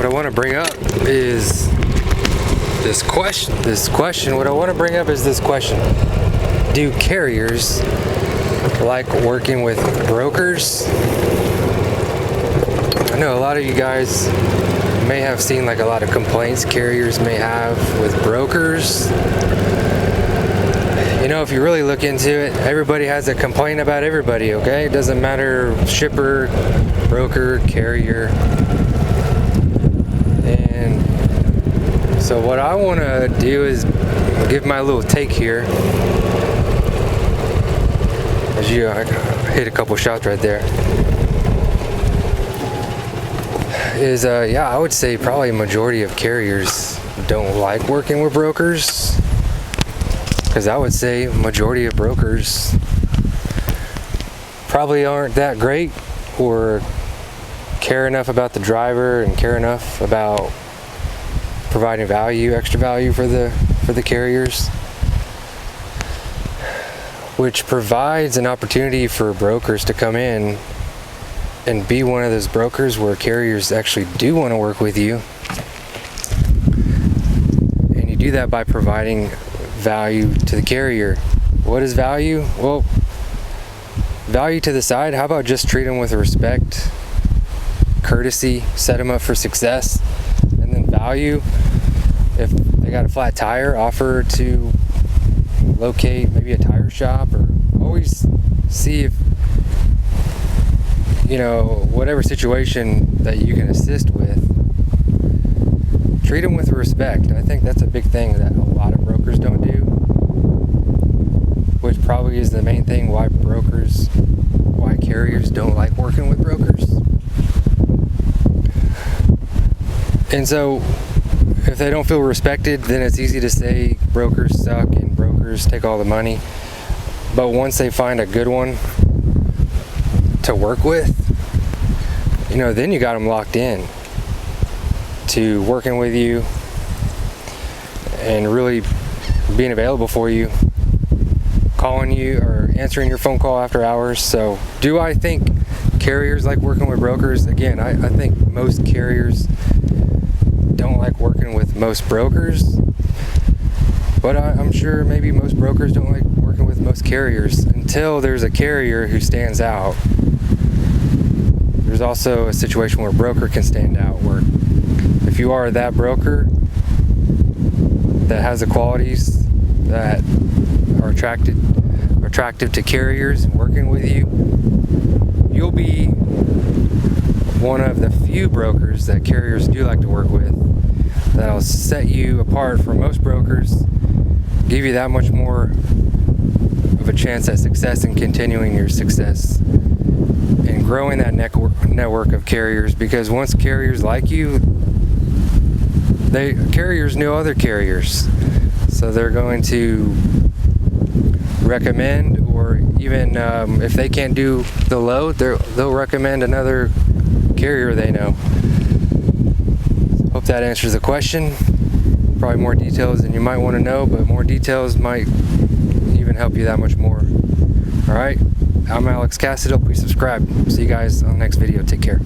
what I want to bring up is this question. What I want to bring up is this question. Do carriers like working with brokers? I know a lot of you guys may have seen like a lot of complaints carriers may have with brokers. You know, if you really look into it, everybody has a complaint about everybody, okay? It doesn't matter shipper, broker, carrier. And so what I want to do is give my little take here. As you hit a couple shots right there. Is yeah, I would say probably a majority of carriers don't like working with brokers, because I would say majority of brokers probably aren't that great or care enough about the driver and care enough about providing extra value for the carriers, which provides an opportunity for brokers to come in and be one of those brokers where carriers actually do want to work with you. And you do that by providing value to the carrier. What is value? Well, value to the side, how about just treat them with respect, courtesy, set them up for success, and then value, if they got a flat tire, offer to locate maybe a tire shop, or always see if, you know, whatever situation that you can assist with, treat them with respect. I think that's a big thing that a lot of brokers don't do, which probably is the main thing why carriers don't like working with brokers. And so if they don't feel respected, then it's easy to say brokers suck and brokers take all the money. But once they find a good one to work with, you know, then you got them locked in to working with you and really being available for you, calling you or answering your phone call after hours. So do I think carriers like working with brokers? Again, I think most carriers don't like working with most brokers, but I'm sure maybe most brokers don't like working with most carriers until there's a carrier who stands out. There's also a situation where a broker can stand out, where if you are that broker that has the qualities that are attractive to carriers and working with you, you'll be one of the few brokers that carriers do like to work with, that'll set you apart from most brokers, give you that much more of a chance at success and continuing your success and growing that network of carriers. Because once carriers like you, carriers know other carriers, so they're going to recommend, or even if they can't do the load, they'll recommend another carrier they know. Hope that answers the question. Probably more details than you might want to know, but more details might even help you that much more. All right, I'm Alex Cassidy. Please subscribe. See you guys on the next video. Take care.